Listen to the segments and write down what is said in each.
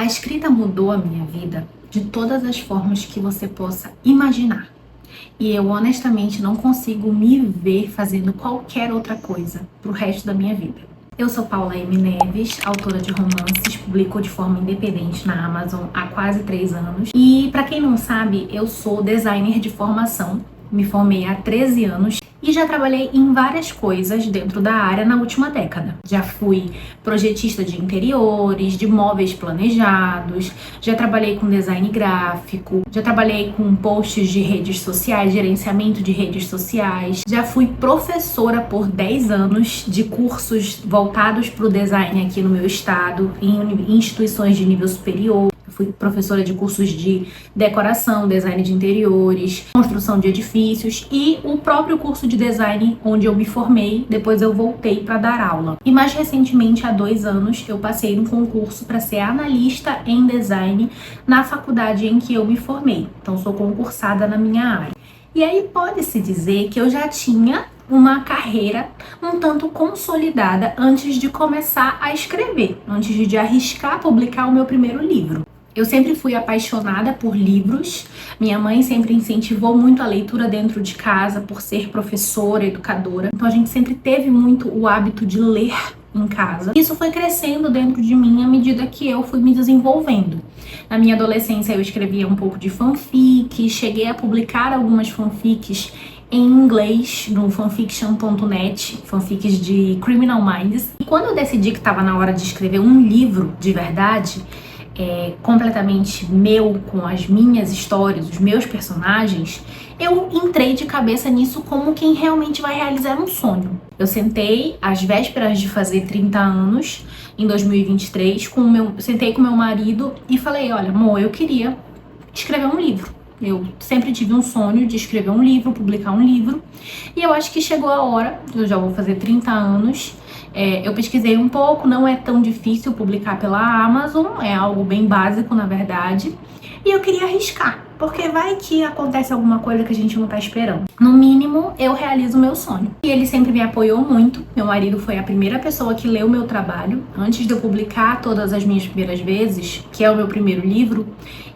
A escrita mudou a minha vida de todas as formas que você possa imaginar. E eu honestamente não consigo me ver fazendo qualquer outra coisa pro resto da minha vida. Eu sou Paula M. Neves, autora de romances, publico de forma independente na Amazon há quase 3 anos. E pra quem não sabe, eu sou designer de formação, me formei há 13 anos e já trabalhei em várias coisas dentro da área na última década. Já fui projetista de interiores, de móveis planejados, já trabalhei com design gráfico, já trabalhei com posts de redes sociais, gerenciamento de redes sociais, já fui professora por 10 anos de cursos voltados para o design aqui no meu estado, em instituições de nível superior. Fui professora de cursos de decoração, design de interiores, construção de edifícios e o próprio curso de design onde eu me formei, depois eu voltei para dar aula. E mais recentemente, há 2 anos, eu passei no concurso para ser analista em design na faculdade em que eu me formei. Então sou concursada na minha área. E aí pode-se dizer que eu já tinha uma carreira um tanto consolidada antes de começar a escrever, antes de arriscar publicar o meu primeiro livro. Eu sempre fui apaixonada por livros, minha mãe sempre incentivou muito a leitura dentro de casa por ser professora, educadora, então a gente sempre teve muito o hábito de ler em casa. Isso foi crescendo dentro de mim à medida que eu fui me desenvolvendo. Na minha adolescência eu escrevia um pouco de fanfic, cheguei a publicar algumas fanfics em inglês no fanfiction.net, fanfics de Criminal Minds. E quando eu decidi que estava na hora de escrever um livro de verdade, completamente meu, com as minhas histórias, os meus personagens, eu entrei de cabeça nisso como quem realmente vai realizar um sonho. Eu sentei às vésperas de fazer 30 anos, em 2023, sentei com meu marido e falei, olha amor, eu queria escrever um livro. Eu sempre tive um sonho de escrever um livro, publicar um livro, e eu acho que chegou a hora, eu já vou fazer 30 anos, eu pesquisei um pouco, não é tão difícil publicar pela Amazon, é algo bem básico na verdade, e eu queria arriscar, porque vai que acontece alguma coisa que a gente não tá esperando. No mínimo, eu realizo o meu sonho. E ele sempre me apoiou muito, meu marido foi a primeira pessoa que leu meu trabalho, antes de eu publicar todas as minhas primeiras vezes, que é o meu primeiro livro,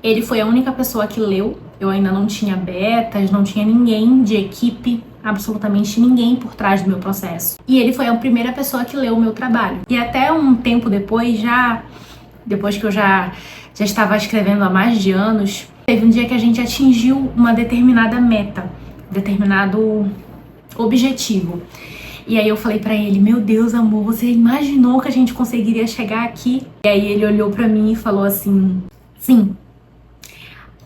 ele foi a única pessoa que leu. Eu ainda não tinha betas, não tinha ninguém de equipe, absolutamente ninguém por trás do meu processo. E ele foi a primeira pessoa que leu o meu trabalho. E até um tempo depois, depois que eu já estava escrevendo há mais de anos, teve um dia que a gente atingiu uma determinada meta, determinado objetivo. E aí eu falei pra ele, meu Deus, amor, você imaginou que a gente conseguiria chegar aqui? E aí ele olhou pra mim e falou assim, sim.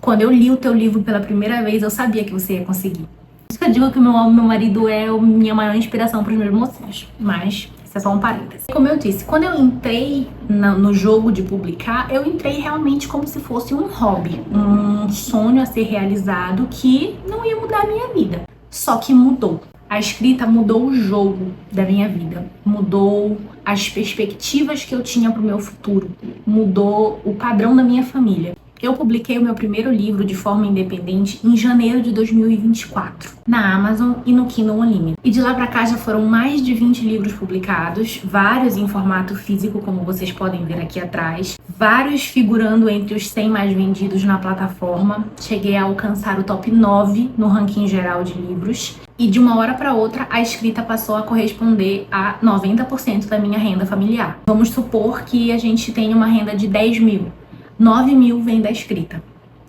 Quando eu li o teu livro pela primeira vez, eu sabia que você ia conseguir. Por isso que eu digo que meu marido é a minha maior inspiração para os meus mocinhos. Mas isso é só um parêntese. Como eu disse, quando eu entrei no jogo de publicar, eu entrei realmente como se fosse um hobby. Um sonho a ser realizado que não ia mudar a minha vida. Só que mudou. A escrita mudou o jogo da minha vida. Mudou as perspectivas que eu tinha para o meu futuro. Mudou o padrão da minha família. Eu publiquei o meu primeiro livro de forma independente em janeiro de 2024, na Amazon e no Kindle Unlimited. E de lá pra cá já foram mais de 20 livros publicados, vários em formato físico, como vocês podem ver aqui atrás, vários figurando entre os 100 mais vendidos na plataforma. Cheguei a alcançar o top 9 no ranking geral de livros. E de uma hora para outra, a escrita passou a corresponder a 90% da minha renda familiar. Vamos supor que a gente tenha uma renda de 10 mil. 9 mil vem da escrita.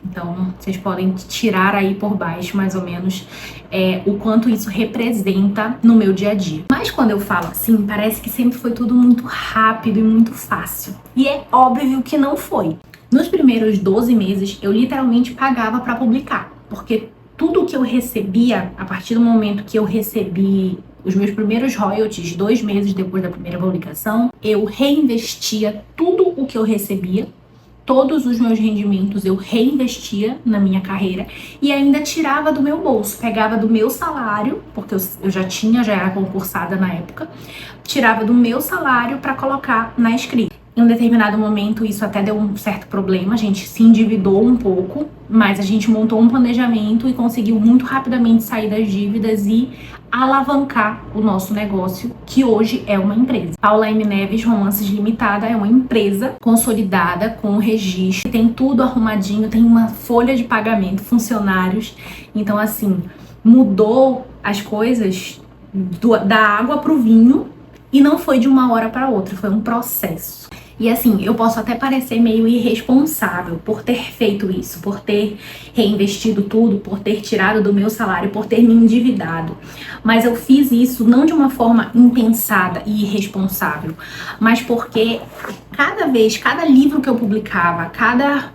Então, vocês podem tirar aí por baixo, mais ou menos, o quanto isso representa no meu dia a dia. Mas quando eu falo assim, parece que sempre foi tudo muito rápido e muito fácil. E é óbvio que não foi. Nos primeiros 12 meses, eu literalmente pagava para publicar. Porque tudo que eu recebia, a partir do momento que eu recebi os meus primeiros royalties, 2 meses depois da primeira publicação, eu reinvestia tudo o que eu recebia. Todos os meus rendimentos eu reinvestia na minha carreira e ainda tirava do meu bolso, pegava do meu salário, porque eu já era concursada na época, tirava do meu salário para colocar na escrita. Em um determinado momento isso até deu um certo problema, a gente se endividou um pouco, mas a gente montou um planejamento e conseguiu muito rapidamente sair das dívidas e alavancar o nosso negócio, que hoje é uma empresa. Paula M. Neves Romances Limitada é uma empresa consolidada, com registro, tem tudo arrumadinho, tem uma folha de pagamento, funcionários. Então, assim, mudou as coisas da água para o vinho e não foi de uma hora para outra, foi um processo. E assim, eu posso até parecer meio irresponsável por ter feito isso, por ter reinvestido tudo, por ter tirado do meu salário, por ter me endividado. Mas eu fiz isso não de uma forma impensada e irresponsável, mas porque cada livro que eu publicava, cada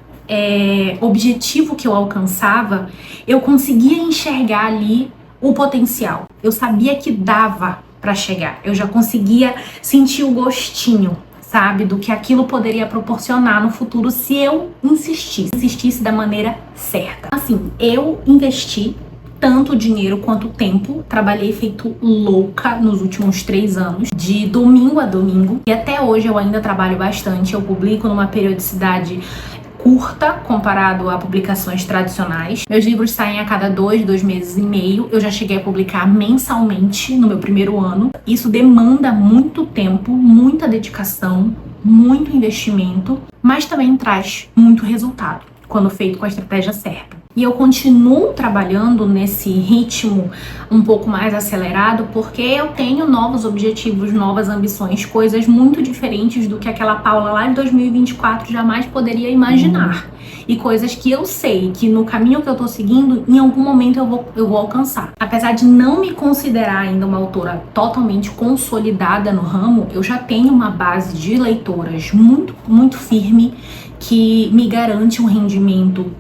objetivo que eu alcançava, eu conseguia enxergar ali o potencial. Eu sabia que dava para chegar. Eu já conseguia sentir o gostinho, sabe, do que aquilo poderia proporcionar no futuro se eu insistisse da maneira certa. Assim, eu investi tanto dinheiro quanto tempo, trabalhei feito louca nos últimos 3 anos, de domingo a domingo, e até hoje eu ainda trabalho bastante. Eu publico numa periodicidade curta comparado a publicações tradicionais. Meus livros saem a cada 2 meses e meio. Eu já cheguei a publicar mensalmente no meu primeiro ano. Isso demanda muito tempo, muita dedicação, muito investimento, mas também traz muito resultado quando feito com a estratégia certa. E eu continuo trabalhando nesse ritmo um pouco mais acelerado porque eu tenho novos objetivos, novas ambições, coisas muito diferentes do que aquela Paula lá de 2024 jamais poderia imaginar. E coisas que eu sei que no caminho que eu tô seguindo, em algum momento eu vou alcançar. Apesar de não me considerar ainda uma autora totalmente consolidada no ramo, eu já tenho uma base de leitoras muito, muito firme que me garante um rendimento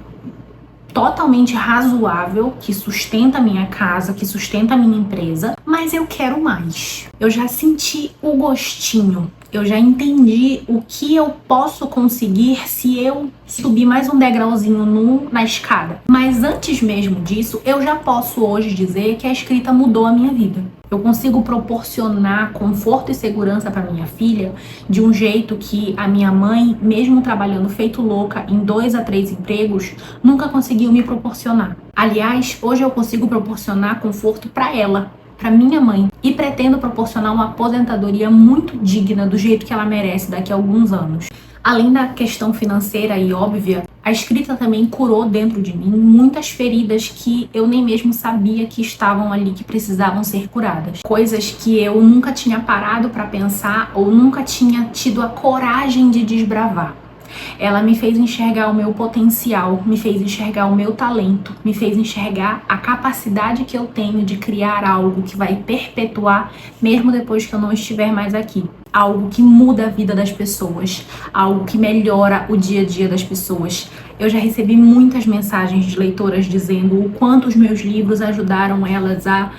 totalmente razoável, que sustenta a minha casa, que sustenta a minha empresa, mas eu quero mais. Eu já senti o gostinho, eu já entendi o que eu posso conseguir se eu subir mais um degrauzinho na escada. Mas antes mesmo disso, eu já posso hoje dizer que a escrita mudou a minha vida. Eu consigo proporcionar conforto e segurança para minha filha de um jeito que a minha mãe, mesmo trabalhando feito louca em 2 a 3 empregos, nunca conseguiu me proporcionar. Aliás, hoje eu consigo proporcionar conforto para ela, para minha mãe, e pretendo proporcionar uma aposentadoria muito digna do jeito que ela merece daqui a alguns anos. Além da questão financeira e óbvia, a escrita também curou dentro de mim muitas feridas que eu nem mesmo sabia que estavam ali, que precisavam ser curadas. Coisas que eu nunca tinha parado para pensar ou nunca tinha tido a coragem de desbravar. Ela me fez enxergar o meu potencial, me fez enxergar o meu talento, me fez enxergar a capacidade que eu tenho de criar algo que vai perpetuar mesmo depois que eu não estiver mais aqui. Algo que muda a vida das pessoas, algo que melhora o dia a dia das pessoas. Eu já recebi muitas mensagens de leitoras dizendo o quanto os meus livros ajudaram elas a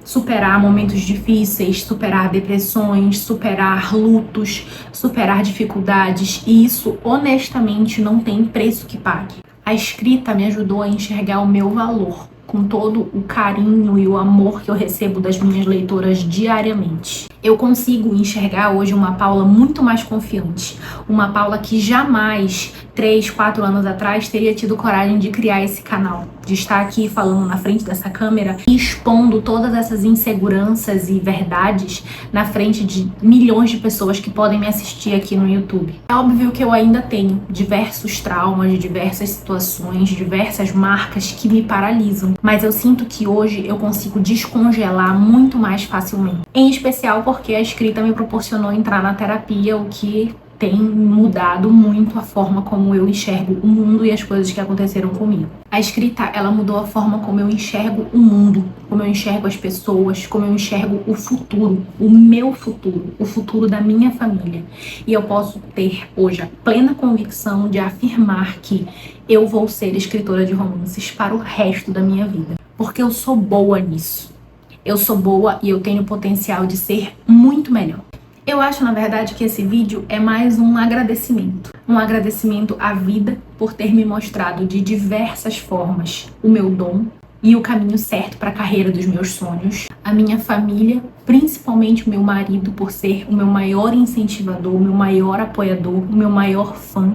superar momentos difíceis, superar depressões, superar lutos, superar dificuldades, e isso honestamente não tem preço que pague. A escrita me ajudou a enxergar o meu valor, com todo o carinho e o amor que eu recebo das minhas leitoras diariamente. Eu consigo enxergar hoje uma Paula muito mais confiante, uma Paula que jamais, 3, 4 anos atrás, teria tido coragem de criar esse canal, de estar aqui falando na frente dessa câmera e expondo todas essas inseguranças e verdades na frente de milhões de pessoas que podem me assistir aqui no YouTube. É óbvio que eu ainda tenho diversos traumas, diversas situações, diversas marcas que me paralisam, mas eu sinto que hoje eu consigo descongelar muito mais facilmente. Em especial porque a escrita me proporcionou entrar na terapia, o que tem mudado muito a forma como eu enxergo o mundo e as coisas que aconteceram comigo. A escrita, ela mudou a forma como eu enxergo o mundo, como eu enxergo as pessoas, como eu enxergo o futuro, o meu futuro, o futuro da minha família. E eu posso ter hoje a plena convicção de afirmar que eu vou ser escritora de romances para o resto da minha vida, porque eu sou boa nisso. Eu sou boa e eu tenho potencial de ser muito melhor. Eu acho, na verdade, que esse vídeo é mais um agradecimento. Um agradecimento à vida por ter me mostrado de diversas formas o meu dom e o caminho certo para a carreira dos meus sonhos. a minha família, principalmente o meu marido, por ser o meu maior incentivador, o meu maior apoiador, o meu maior fã.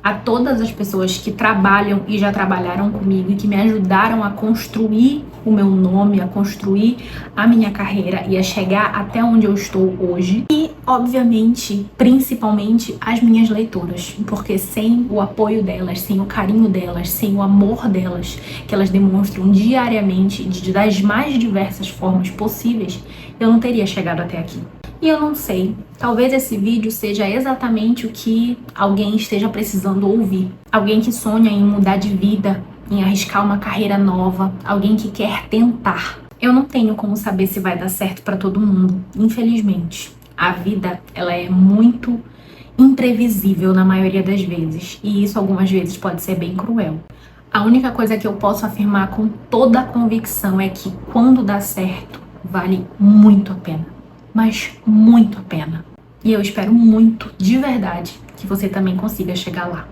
A todas as pessoas que trabalham e já trabalharam comigo e que me ajudaram a construir o meu nome, a construir a minha carreira e a chegar até onde eu estou hoje. E, obviamente, principalmente as minhas leitoras, porque sem o apoio delas, sem o carinho delas, sem o amor delas, que elas demonstram diariamente das mais diversas formas possíveis, eu não teria chegado até aqui. E eu não sei, talvez esse vídeo seja exatamente o que alguém esteja precisando ouvir. Alguém que sonha em mudar de vida, em arriscar uma carreira nova, alguém que quer tentar. Eu não tenho como saber se vai dar certo para todo mundo, infelizmente. A vida, ela é muito imprevisível na maioria das vezes, e isso algumas vezes pode ser bem cruel. A única coisa que eu posso afirmar com toda a convicção é que quando dá certo, vale muito a pena. Mas muito a pena. E eu espero muito, de verdade, que você também consiga chegar lá.